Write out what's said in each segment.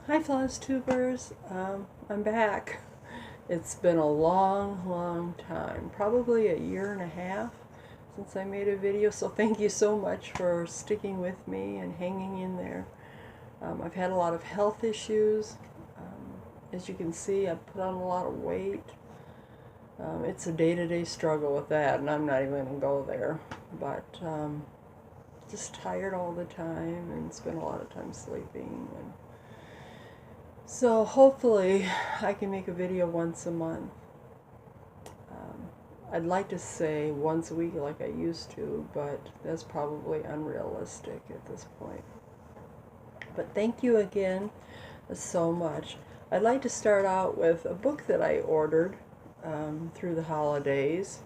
Hi Flosstubers, I'm back. It's been a long time, probably a year and a half since I made a video, so thank you so much for sticking with me and hanging in there. I've had a lot of health issues. As you can see, I've put on a lot of weight. It's a day-to-day struggle with that, and I'm not even going to go there, but just tired all the time and spend a lot of time sleeping. So hopefully I can make a video once a month. I'd like to say once a week like I used to, but that's probably unrealistic at this point. But thank you again so much. I'd like to start out with a book that I ordered through the holidays,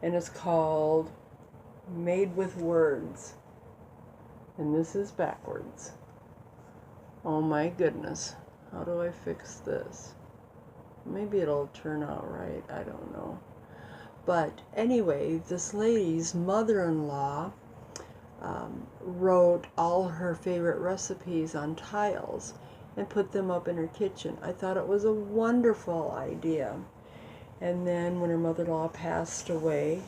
and it's called Made with Words. And this is backwards. Oh my goodness. How do I fix this? Maybe it'll turn out right. I don't know. But anyway, this lady's mother-in-law wrote all her favorite recipes on tiles and put them up in her kitchen. I thought it was a wonderful idea. And then when her mother-in-law passed away,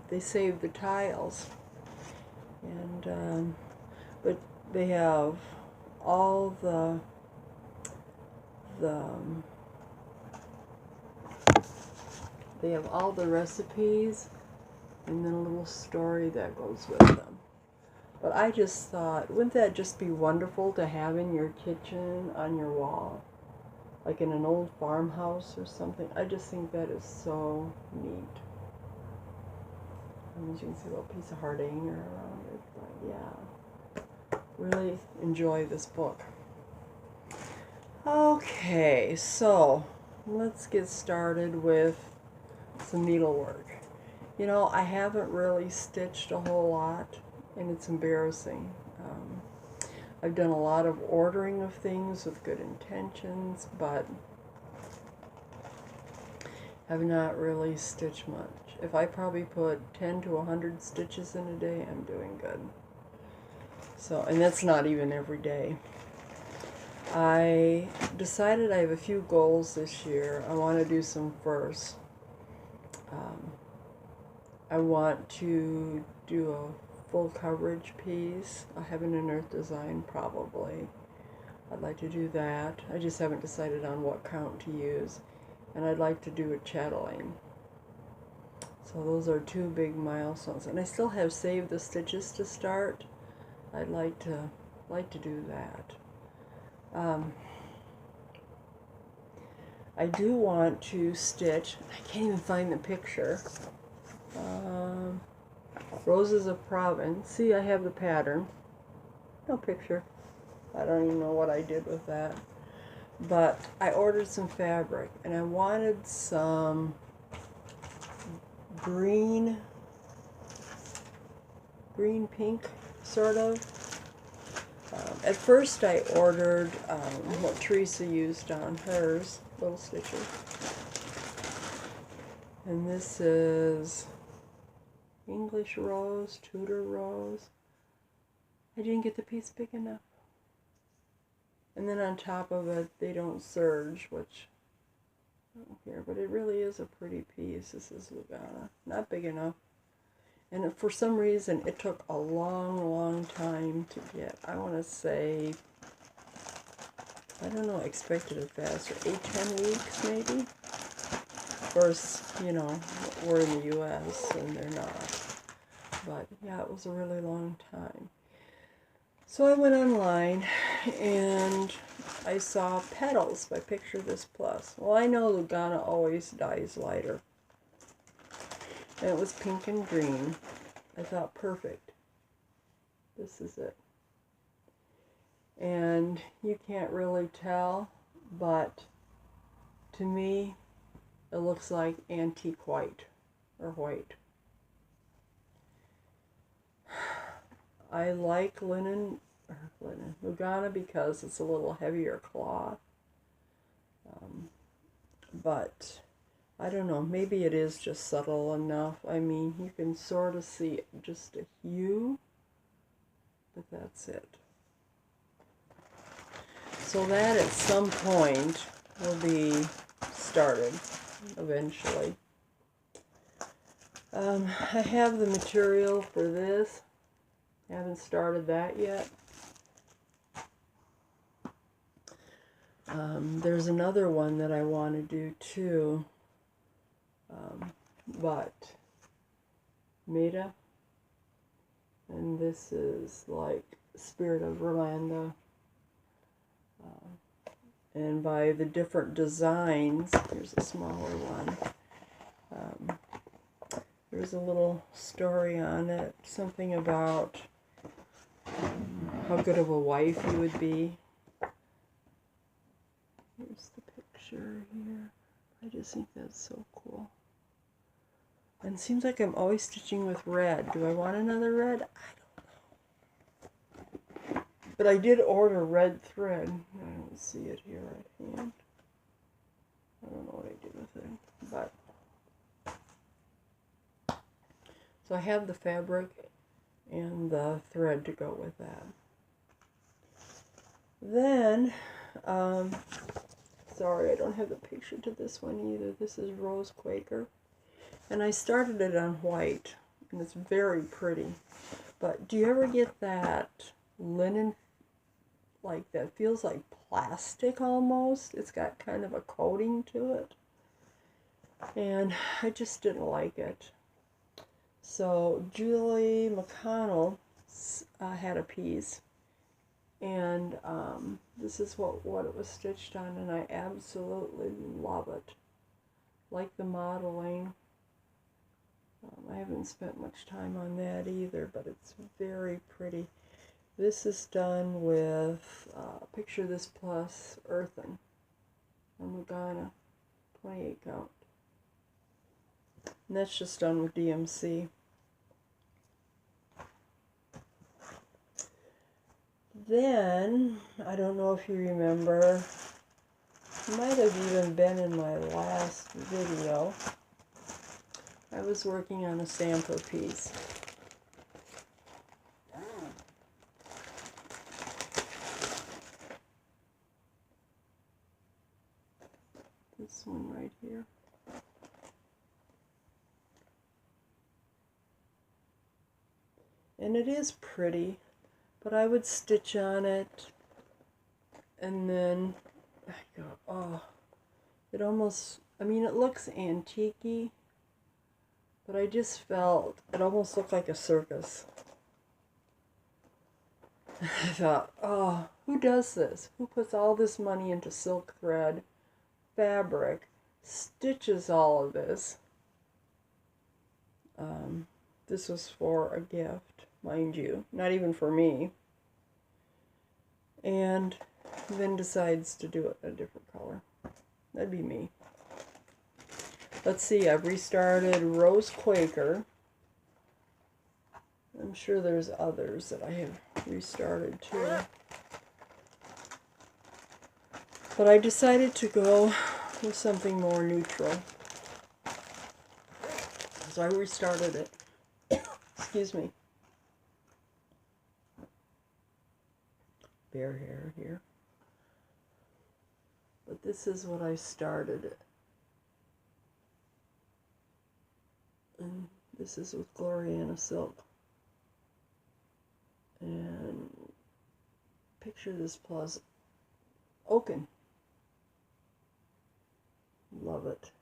they saved the tiles. And but they have all they have all the recipes and then a little story that goes with them. But I just thought, wouldn't that just be wonderful to have in your kitchen on your wall? Like in an old farmhouse or something. I just think that is so neat. And as you can see a little piece of heart hanger around it. But yeah, really enjoy this book. Okay, so let's get started with some needlework. You know, I haven't really stitched a whole lot, and it's embarrassing. I've done a lot of ordering of things with good intentions, but have not really stitched much. If I probably put 10 to 100 stitches in a day, I'm doing good. So, and that's not even every day. I decided I have a few goals this year. I want to do some furs. I want to do a full coverage piece. I have an inert design probably. I'd like to do that. I just haven't decided on what count to use. And I'd like to do a chatelaine. So those are two big milestones. And I still have saved the stitches to start. I'd like to do that. I do want to stitch, I can't even find the picture, Roses of Provence. See, I have the pattern. No picture. I don't even know what I did with that. But I ordered some fabric, and I wanted some green pink, sort of. At first I ordered what Teresa used on hers, little stitches. And this is English rose, Tudor rose. I didn't get the piece big enough. And then on top of it, they don't serge, which I don't care, but it really is a pretty piece. This is Lugana. Not big enough. And for some reason, it took a long time to get. I want to say, I don't know, expected it faster. 8-10 weeks, maybe? Of course, you know, we're in the U.S. and they're not. But yeah, it was a really long time. So I went online and I saw petals by Picture This Plus. Well, I know Lugana always dyes lighter. And it was pink and green. I thought, perfect. This is it. And you can't really tell, but to me, it looks like antique white, or white. I like linen Lugana because it's a little heavier cloth. But I don't know, maybe it is just subtle enough. I mean, you can sort of see just a hue, but that's it. So that at some point will be started eventually. I have the material for this. I haven't started that yet. There's another one that I want to do too, but Meta, and this is like Spirit of Rolanda, and by the different designs, here's a smaller one. There's a little story on it, something about how good of a wife you would be. Here's the picture here. I just think that's so cool. And it seems like I'm always stitching with red. Do I want another red? I don't know. But I did order red thread. I don't see it here at hand. I don't know what I did with it. But so I have the fabric and the thread to go with that. Then, sorry, I don't have the picture to this one either. This is Rose Quaker. And I started it on white, and it's very pretty. But do you ever get that linen, like that feels like plastic almost? It's got kind of a coating to it. And I just didn't like it. So Julie McConnell had a piece, and this is what it was stitched on, and I absolutely love it. Like the modeling. I haven't spent much time on that either, but it's very pretty. This is done with Picture This Plus Earthen on Lugana, 28 count. And that's just done with DMC. Then, I don't know if you remember, it might have even been in my last video, I was working on a sampler piece. This one right here. And it is pretty, but I would stitch on it and then I go, oh, it almost, I mean, it looks antique-y, but I just felt it almost looked like a circus. I thought, oh, who does this? Who puts all this money into silk thread, fabric, stitches all of this? This was for a gift, mind you, not even for me. And then decides to do it a different color. That'd be me. Let's see, I've restarted Rose Quaker. I'm sure there's others that I have restarted too. But I decided to go with something more neutral. So I restarted it. Excuse me. Bare hair here. But this is what I started. And this is with Gloriana Silk. And Picture This Plus Oaken. Love it.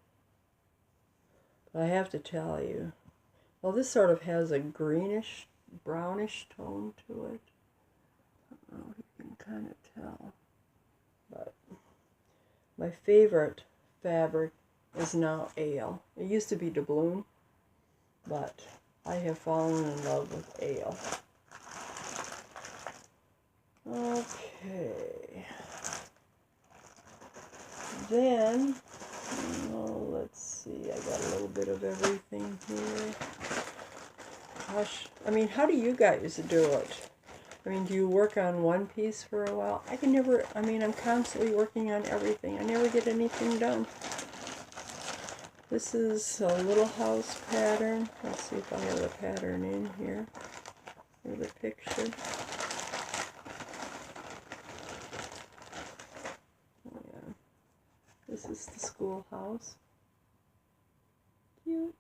But I have to tell you, well, this sort of has a greenish, brownish tone to it. I don't know if you can kind of tell. But my favorite fabric is now ale. It used to be doubloon, but I have fallen in love with ale. Okay. Then, oh, let's see, I got a little bit of everything here. Gosh, I mean, how do you guys do it? I mean, do you work on one piece for a while? I can never, I mean, I'm constantly working on everything. I never get anything done. This is a little house pattern. Let's see if I have the pattern in here. Or the picture. This is the schoolhouse. Cute.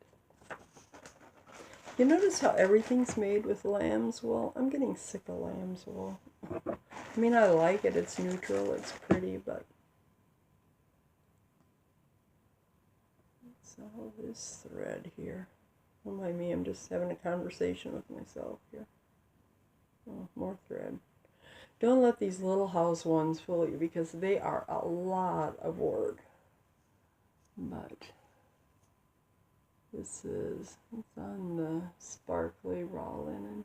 You notice how everything's made with lamb's wool? I'm getting sick of lamb's wool. I mean, I like it. It's neutral. It's pretty, but it's all this thread here. Don't mind me. I'm just having a conversation with myself here. Oh, more thread. Don't let these little house ones fool you because they are a lot of work. But this is, it's on the sparkly raw linen.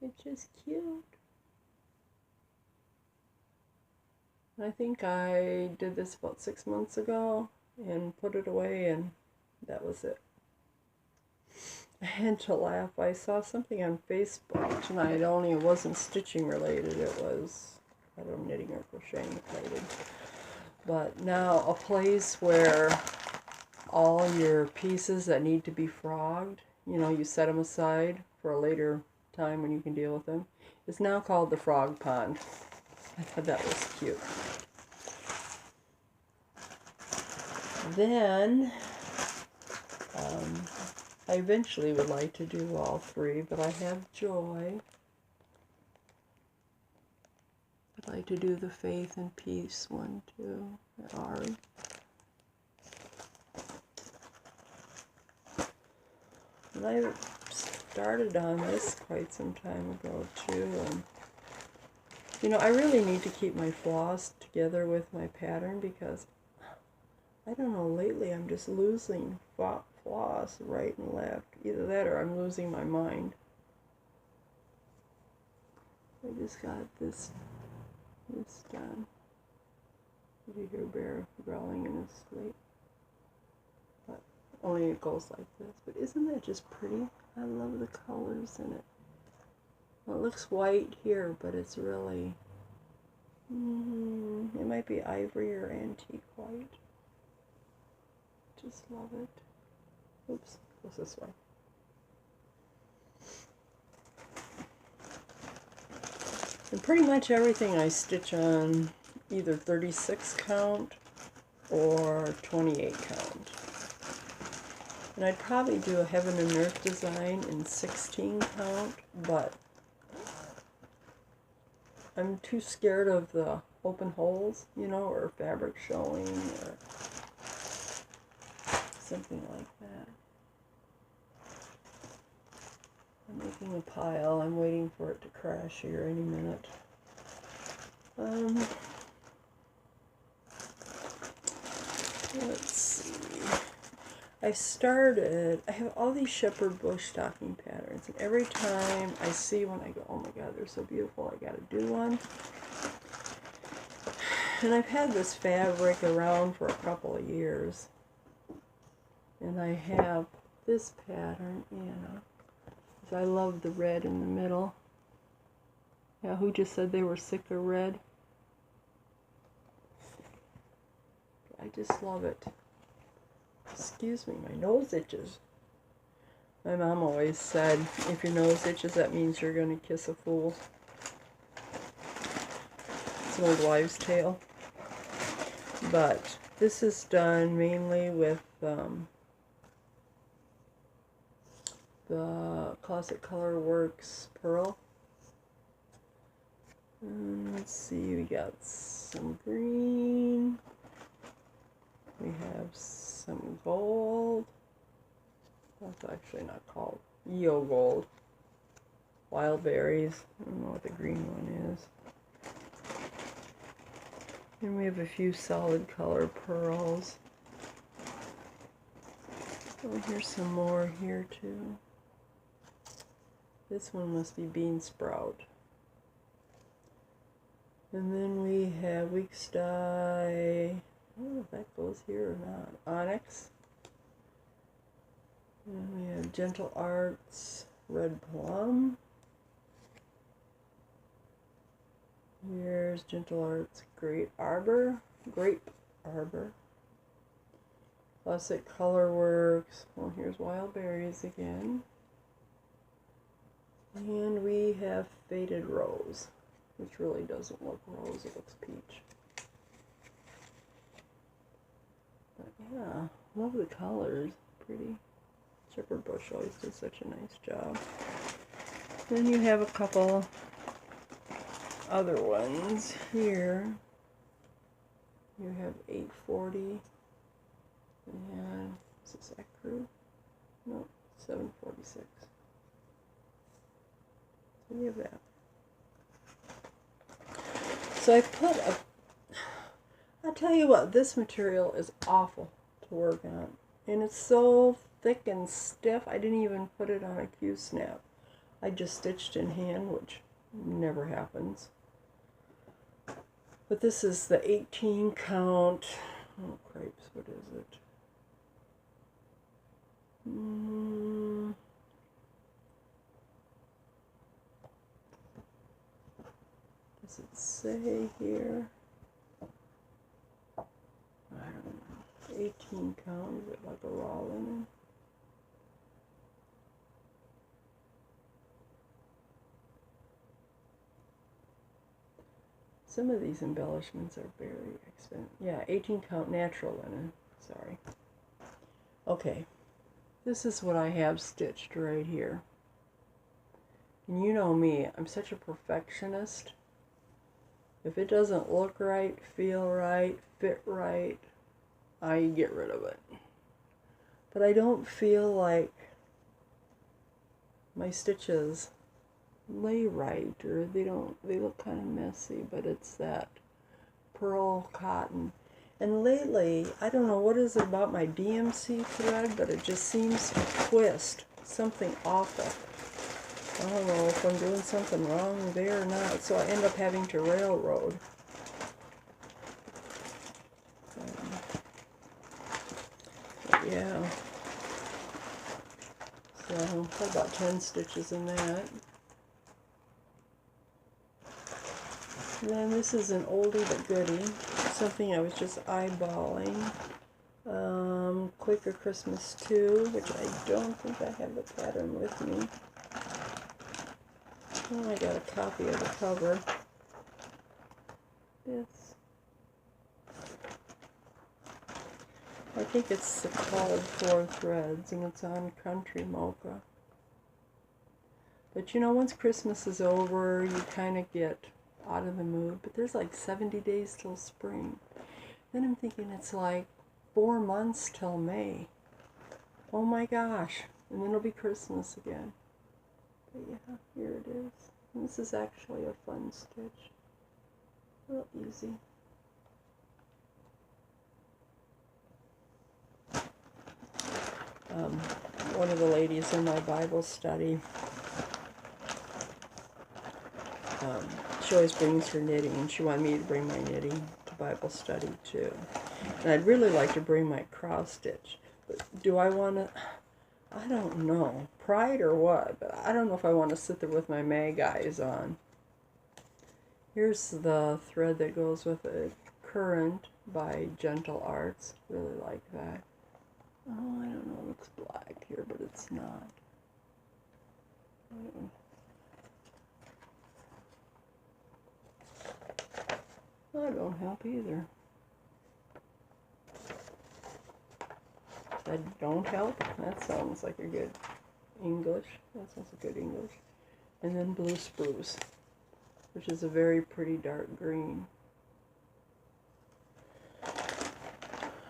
It's just cute. I think I did this about 6 months ago and put it away, and that was it. I had to laugh. I saw something on Facebook tonight. It wasn't stitching related. It was, I don't know, knitting or crocheting related. But now a place where all your pieces that need to be frogged, you know, you set them aside for a later time when you can deal with them, is now called the Frog Pond. I thought that was cute. Then, I eventually would like to do all three, but I have Joy. I'd like to do the Faith and Peace one too, Ari. And I started on this quite some time ago too. And, you know, I really need to keep my floss together with my pattern because, I don't know, lately I'm just losing floss right and left. Either that or I'm losing my mind. I just got this done. Did you hear Bear growling in his sleep? But only it goes like this. But isn't that just pretty? I love the colors in it. Well, it looks white here, but it's really, it might be ivory or antique white. Just love it. Oops, goes this way. And pretty much everything I stitch on either 36 count or 28 count. And I'd probably do a Heaven and Earth design in 16 count, but I'm too scared of the open holes, you know, or fabric showing or something like that. I'm making a pile. I'm waiting for it to crash here any minute. Let's see. I have all these shepherd bush stocking patterns, and every time I see one, I go, oh my god, they're so beautiful, I gotta do one. And I've had this fabric around for a couple of years. And I have this pattern, because I love the red in the middle. Yeah, who just said they were sick of red? I just love it. Excuse me, my nose itches. My mom always said, if your nose itches, that means you're going to kiss a fool. It's an old wives' tale. But this is done mainly with the Classic Color Works pearl. And let's see, we got some green. We have some gold. That's actually not called Yo Gold. Wild berries. I don't know what the green one is. And we have a few solid color pearls. Oh, here's some more here too. This one must be bean sprout. And then we have week's dye. I don't know if that goes here or not. Onyx. And we have Gentle Arts Red Plum. Here's Gentle Arts Grape Arbor. Classic Color Works. Well, here's Wild Berries again. And we have Faded Rose, which really doesn't look rose, it looks peach. Love the colors. Pretty. Shepherd Bush always does such a nice job. Then you have a couple other ones here. You have 840. And is this Ecru? No, 746. So you have that. So I put a, I'll tell you what, this material is awful to work on. And it's so thick and stiff, I didn't even put it on a Q-snap. I just stitched in hand, which never happens. But this is the 18 count, oh cripes, what is it? Does it say here? I don't know. 18 count, is it like a raw linen? Some of these embellishments are very expensive. Yeah, 18 count natural linen. Sorry. Okay. This is what I have stitched right here. And you know me, I'm such a perfectionist. If it doesn't look right, feel right, fit right, I get rid of it. But I don't feel like my stitches lay right, or they look kind of messy, but it's that pearl cotton. And lately, I don't know what is it about my DMC thread, but it just seems to twist something awful. I don't know if I'm doing something wrong there or not, so I end up having to railroad. Yeah. So, got about 10 stitches in that. And then this is an oldie but goodie, something I was just eyeballing. Quaker Christmas 2, which I don't think I have the pattern with me. Oh, I got a copy of the cover. This. I think it's called 4 Threads, and it's on Country Mocha. But you know, once Christmas is over, you kind of get out of the mood. But there's like 70 days till spring. Then I'm thinking it's like 4 months till May. Oh my gosh. And then it'll be Christmas again. But yeah, here it is. And this is actually a fun stitch. Real easy. One of the ladies in my Bible study, she always brings her knitting, and she wanted me to bring my knitting to Bible study too. And I'd really like to bring my cross stitch. But do I want to? I don't know. Pride or what? But I don't know if I want to sit there with my mag eyes on. Here's the thread that goes with it. Current by Gentle Arts. Really like that. Oh, I don't know. It looks black here, but it's not. That don't help either. That don't help? That sounds like a good English. That sounds like good English. And then Blue Spruce, which is a very pretty dark green.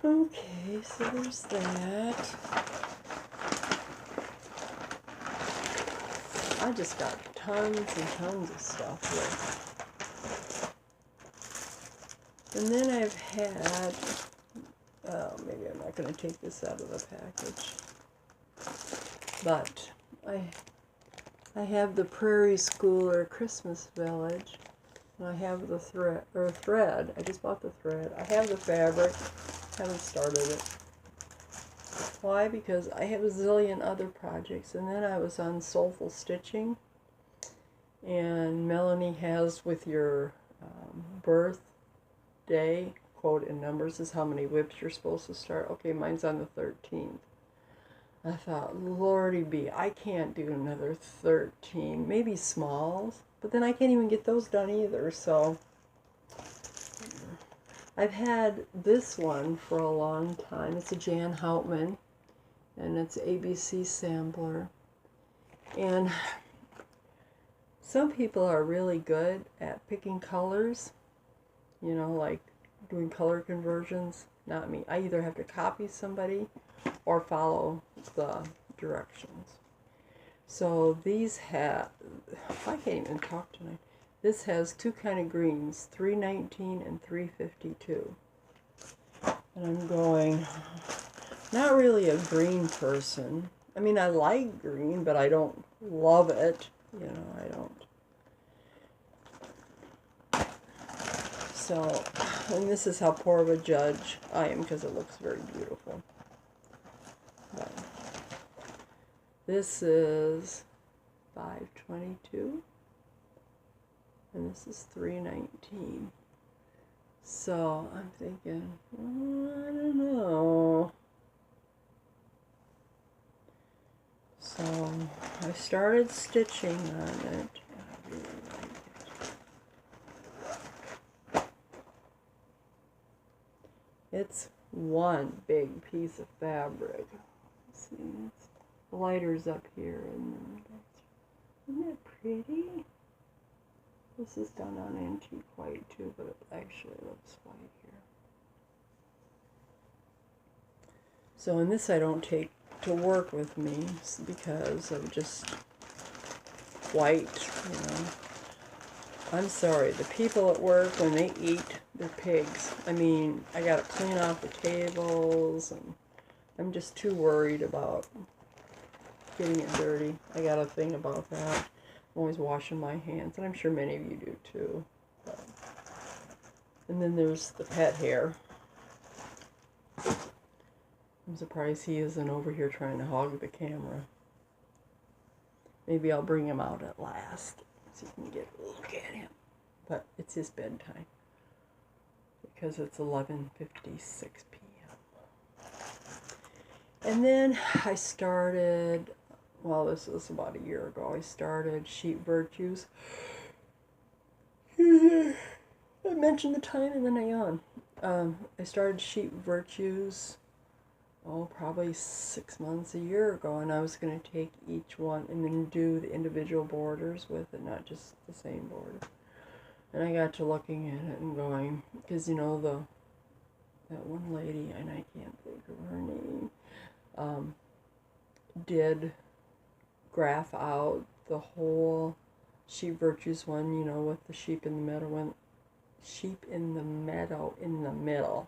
Okay, so there's that. I just got tons and tons of stuff here. And then I've had, oh, maybe I'm not going to take this out of the package, but I have the Prairie Schooler Christmas Village, and I have the thread. I just bought the thread. I have the fabric. Haven't started it. Why? Because I have a zillion other projects, and then I was on Soulful Stitching, and Melanie has with your birthday, quote in numbers, is how many whips you're supposed to start. Okay, mine's on the 13th. I thought, Lordy be, I can't do another 13, maybe smalls, but then I can't even get those done either, so I've had this one for a long time. It's a Jan Houtman, and it's ABC sampler. And some people are really good at picking colors, you know, like doing color conversions. Not me. I either have to copy somebody or follow the directions. So these have, I can't even talk tonight. This has two kind of greens, 319 and 352. And I'm going, not really a green person. I mean, I like green, but I don't love it. You know, I don't. So, and this is how poor of a judge I am because it looks very beautiful. But this is 522. And this is 319. So I'm thinking, I don't know. So I started stitching on it. I really like it. It's one big piece of fabric. Let's see, the lighter's up here, and isn't that pretty? This is done on antique white too, but it actually looks white here. So in this I don't take to work with me because of just white, you know. I'm sorry, the people at work, when they eat, they're pigs. I mean, I gotta clean off the tables, and I'm just too worried about getting it dirty. I got a thing about that. I'm always washing my hands, and I'm sure many of you do too. But. And then there's the pet hair. I'm surprised he isn't over here trying to hog the camera. Maybe I'll bring him out at last so you can get a look at him. But it's his bedtime because it's 11:56 p.m. And then I started, well, this was about a year ago, I started Sheep Virtues. I mentioned the time and then I yawn. I started Sheep Virtues, probably 6 months, a year ago, and I was going to take each one and then do the individual borders with it, not just the same border. And I got to looking at it and going, because you know, that one lady, and I can't think of her name, did graph out the whole Sheep Virtues one, you know, with the sheep in the meadow, in the middle.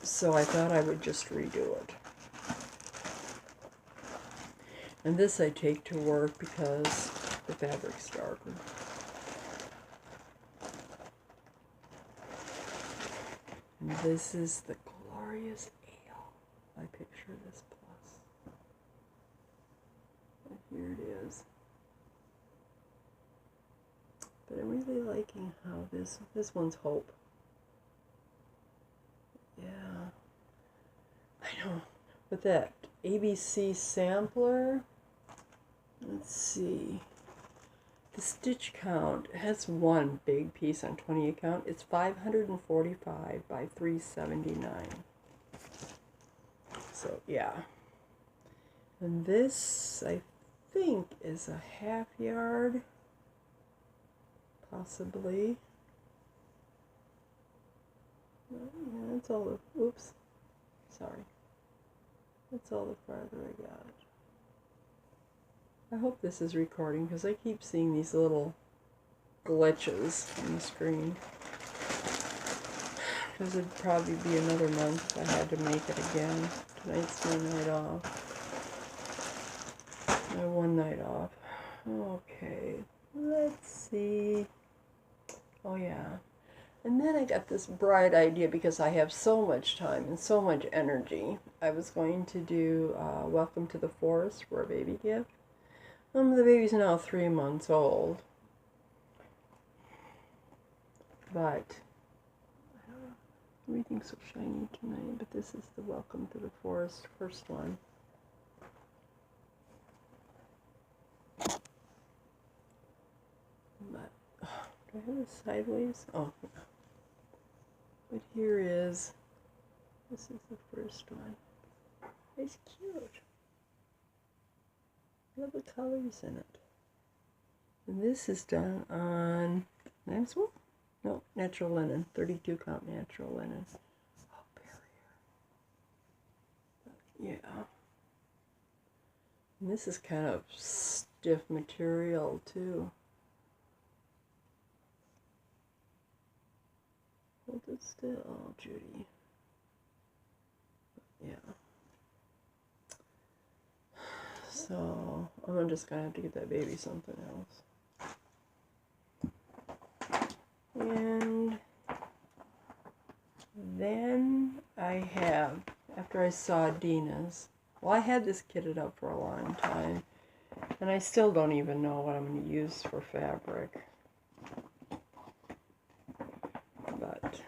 So I thought I would just redo it. And this I take to work because the fabric's darker. And this is the Glorious Ale. I picture this plus. And here it is. But I'm really liking how this one's Hope. Yeah. I know. With that ABC sampler, let's see. The stitch count has one big piece on 28 count. It's 545 by 379. So, yeah. And this, I think, is a half yard. Possibly. Yeah, that's all the, oops, sorry. That's all the farther I got. I hope this is recording because I keep seeing these little glitches on the screen. Because it'd probably be another month if I had to make it again. Tonight's my night off. My one night off. Okay, let's see. Oh yeah. And then I got this bright idea because I have so much time and so much energy. I was going to do Welcome to the Forest for a baby gift. The baby's now 3 months old. But, I don't know, everything's so shiny tonight, but this is the Welcome to the Forest first one. But, do I have it sideways? Oh, yeah. But here is, this is the first one. It's cute. Love the colors in it. And this is done on, nice one? No, natural linen, 32 count natural linen. Oh, barrier. Yeah. And this is kind of stiff material too. Hold it still, Judy. Yeah. So I'm just gonna have to get that baby something else. And then I have, after I saw Dina's, well, I had this kitted up for a long time, and I still don't even know what I'm going to use for fabric. But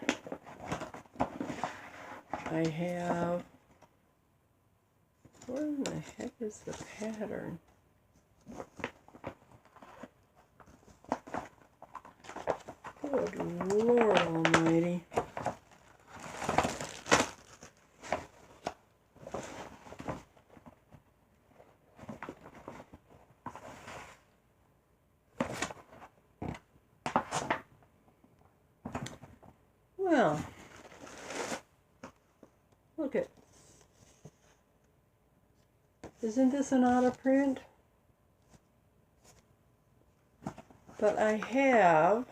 I have, where in the heck is the pattern? Good Lord Almighty. Well, look it. Isn't this an out of print? But I have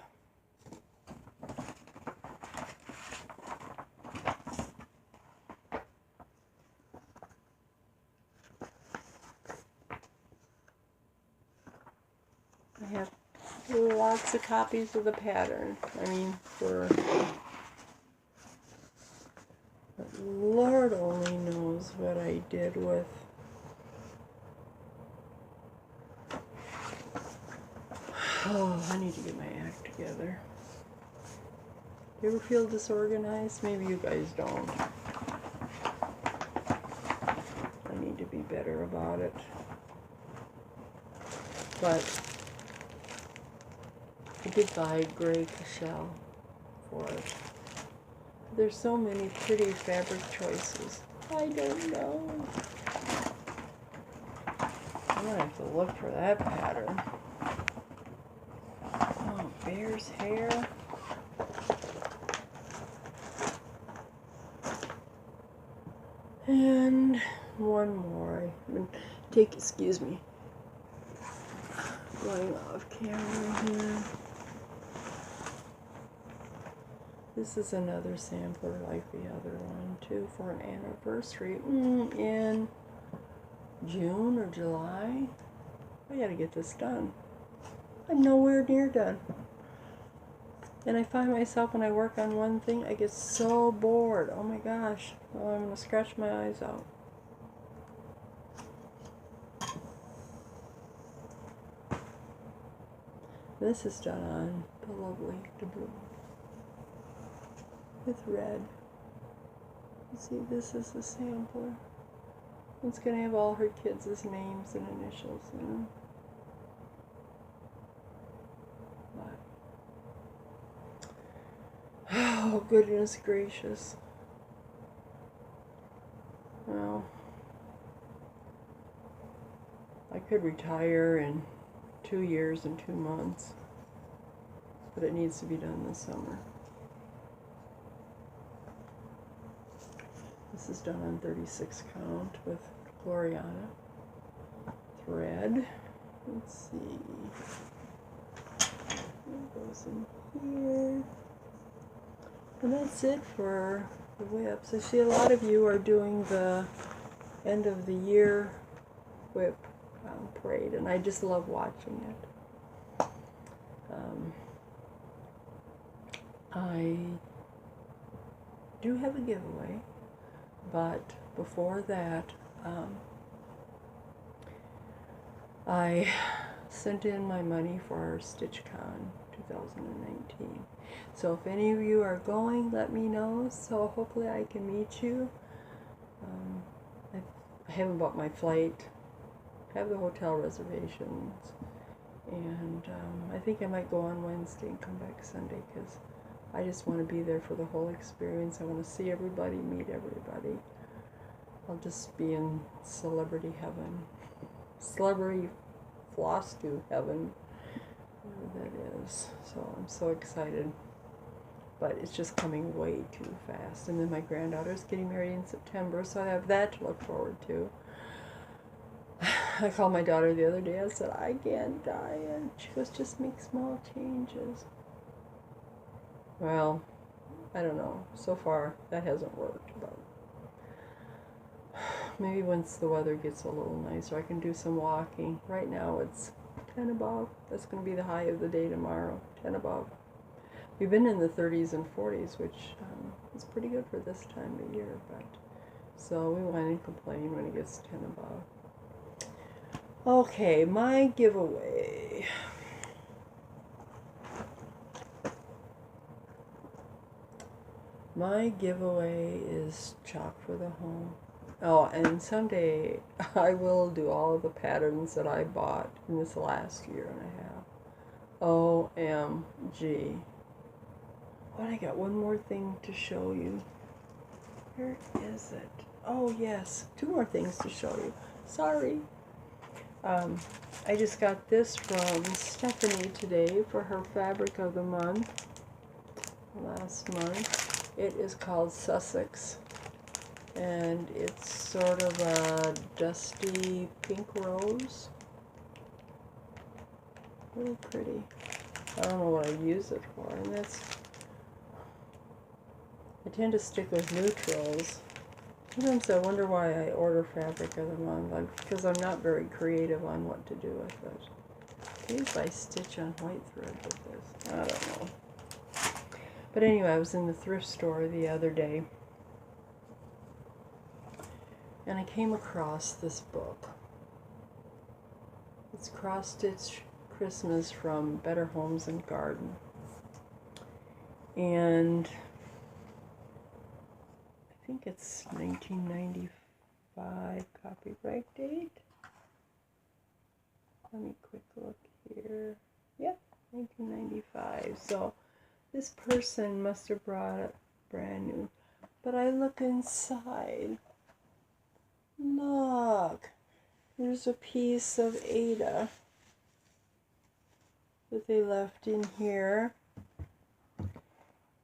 lots of copies of the pattern. I mean, but Lord only knows what I did with. Oh, I need to get my act together. Do you ever feel disorganized? Maybe you guys don't. I need to be better about it. But I did buy gray shell for it. There's so many pretty fabric choices. I don't know. I'm gonna have to look for that pattern. Oh, bear's hair. And one more. Excuse me. Going off camera here. This is another sampler like the other one too, for an anniversary in June or July. I gotta get this done. I'm nowhere near done. And I find myself when I work on one thing, I get so bored. Oh my gosh. Well, I'm gonna scratch my eyes out. This is done on the lovely blue with red. You see, this is the sampler. It's going to have all her kids' names and initials in them. But, oh, goodness gracious. Well, I could retire in 2 years and 2 months, but it needs to be done this summer. This is done on 36 count with Gloriana thread. Let's see. It goes in here. And that's it for the whips. I see a lot of you are doing the end of the year whip parade, and I just love watching it. I do have a giveaway, but before that, I sent in my money for our StitchCon 2019. So if any of you are going, let me know, so hopefully I can meet you. I haven't bought my flight. I have the hotel reservations, and I think I might go on Wednesday and come back Sunday, because I just want to be there for the whole experience. I want to see everybody, meet everybody. I'll just be in celebrity heaven. Celebrity Flosstube heaven. Whatever that is. So I'm so excited. But it's just coming way too fast. And then my granddaughter's getting married in September, so I have that to look forward to. I called my daughter the other day. I said, I can't die. And she goes, just make small changes. Well, I don't know. So far, that hasn't worked. But maybe once the weather gets a little nicer, I can do some walking. Right now, it's 10 above. That's going to be the high of the day tomorrow. 10 above. We've been in the 30s and 40s, which is pretty good for this time of year. But so we won't complain when it gets 10 above. Okay, my giveaway. My giveaway is chalk for the home. Oh, and someday I will do all of the patterns that I bought in this last year and a half. OMG. But I got one more thing to show you. Where is it? Oh, yes. 2 more things to show you. Sorry. I just got this from Stephanie today for her fabric of the month. Last month. It is called Sussex. And it's sort of a dusty pink rose. Really pretty. I don't know what I use it for. And that's... I tend to stick with neutrals. Sometimes I wonder why I order fabric of the month, because I'm not very creative on what to do with it. Maybe if I stitch on white thread with this. I don't know. But anyway, I was in the thrift store the other day, and I came across this book. It's Cross Stitch Christmas from Better Homes and Garden. And I think it's 1995 copyright date. Let me quick look here. Yep, 1995. So this person must have brought it brand new. But I look inside. Look, there's a piece of Ada that they left in here.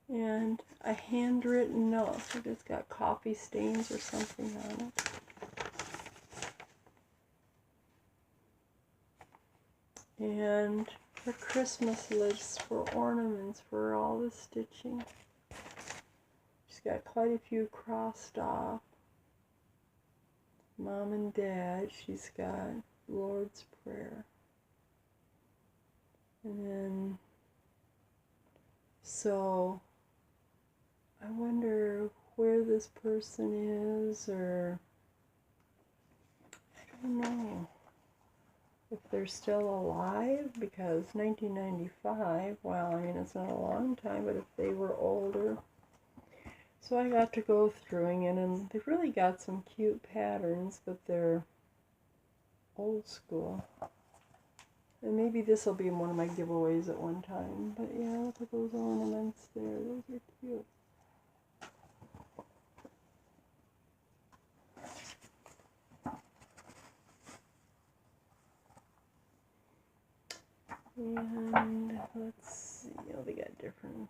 And a handwritten note. I think it's got coffee stains or something on it. And her Christmas list for ornaments for all the stitching. She's got quite a few crossed off. Mom and Dad, she's got Lord's Prayer. And then, so I wonder where this person is, or I don't know if they're still alive, because 1995, well, I mean, it's not a long time, but if they were older. So I got to go through it, and they've really got some cute patterns, but they're old school. And maybe this will be in one of my giveaways at one time. But yeah, look at those ornaments there. Those are cute. And let's see, oh, they got different,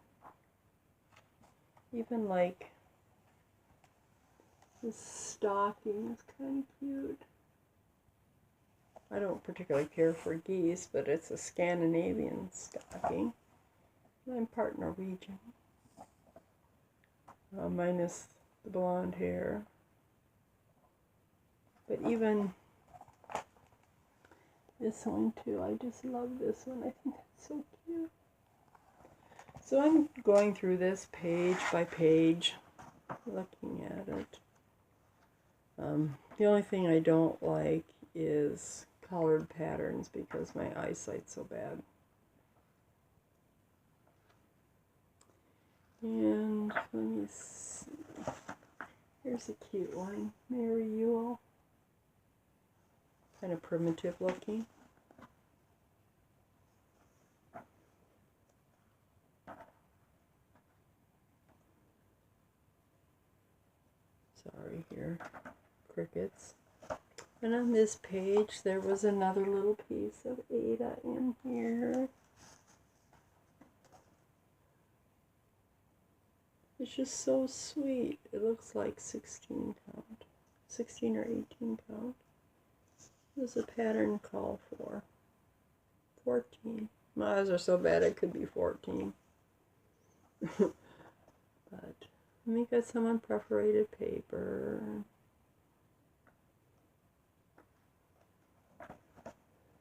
even like this stocking is kind of cute. I don't particularly care for geese, but it's a Scandinavian stocking. I'm part Norwegian, minus the blonde hair. But even this one too, I just love this one. I think it's so cute. So I'm going through this page by page, looking at it. The only thing I don't like is colored patterns because my eyesight's so bad. And let me see. Here's a cute one, Mary Yule. Kind of primitive looking. Sorry here, crickets. And on this page, there was another little piece of Ada in here. It's just so sweet. It looks like 16 count. 16 or 18 count. There's a pattern call for 14. My eyes are so bad it could be 14. But let me get some unperforated paper.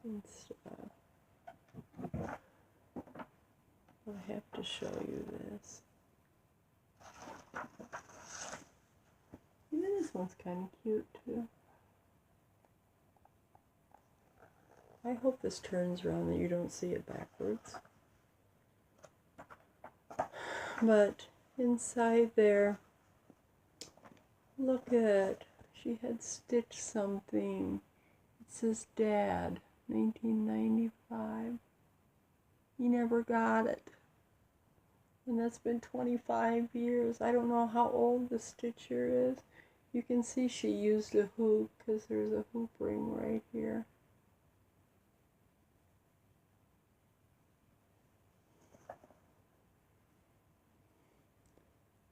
And stuff. I have to show you this. Even this one's kind of cute too. I hope this turns around that you don't see it backwards. But inside there, look at, she had stitched something. It says Dad, 1995. He never got it. And that's been 25 years. I don't know how old the stitcher is. You can see she used a hoop because there's a hoop ring right here.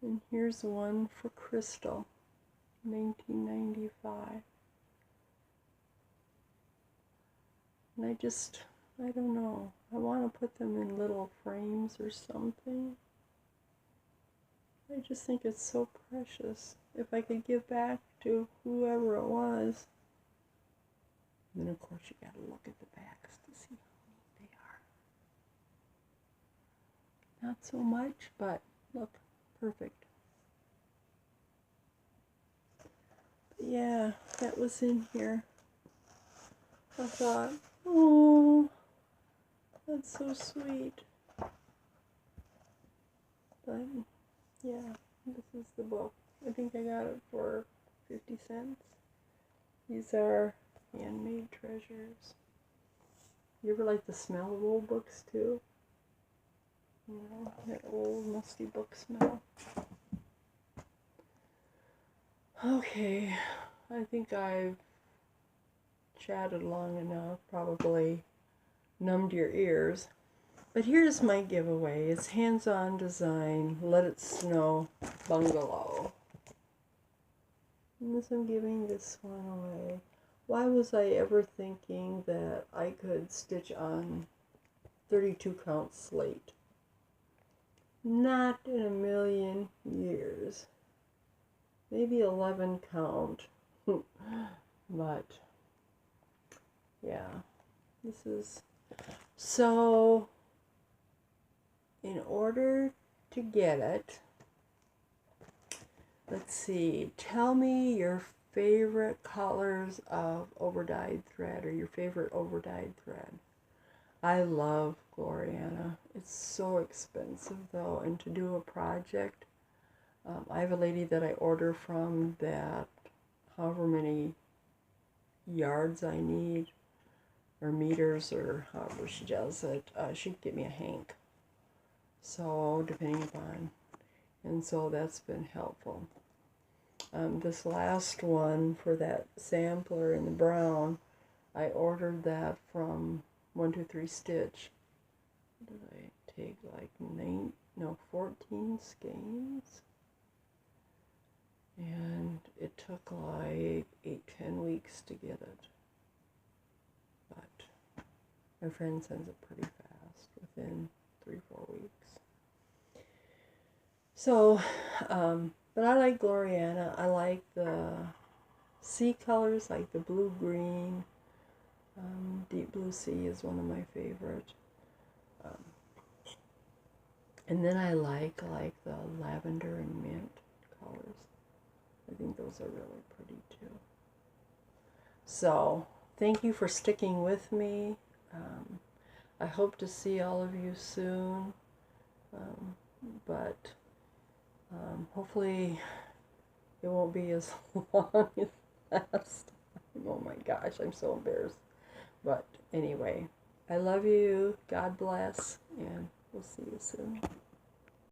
And here's one for Crystal, 1995. And I don't know. I want to put them in little frames or something. I just think it's so precious. If I could give back to whoever it was. And then of course you gotta look at the backs to see how neat they are. Not so much, but look, perfect. But yeah, that was in here. I thought, oh, that's so sweet. But yeah, this is the book. I think I got it for 50 cents. These are handmade treasures. You ever like the smell of old books too? You know, that old musty book smell. Okay, I think I've chatted long enough, probably numbed your ears. But here's my giveaway. It's hands-on design, Let It Snow bungalow. And this, I'm giving this one away. Why was I ever thinking that I could stitch on 32 count slate? Not in a million years. Maybe 11 count. But yeah, this is so. In order to get it, let's see, tell me your favorite colors of overdyed thread or your favorite overdyed thread. I love Gloriana. It's so expensive though, and to do a project, I have a lady that I order from that however many yards I need, or meters, or however she does it, she'd give me a hank. So, depending upon, and so that's been helpful. This last one for that sampler in the brown, I ordered that from 123 Stitch. Did I take like 14 skeins? And it took like 8-10 weeks to get it. But my friend sends it pretty fast, within 3-4 weeks. So, but I like Gloriana. I like the sea colors, like the blue-green. Deep blue sea is one of my favorite. And then I like the lavender and mint colors. I think those are really pretty too. So, thank you for sticking with me. I hope to see all of you soon. But hopefully it won't be as long as last time. Oh my gosh, I'm so embarrassed. But anyway, I love you. God bless, and we'll see you soon.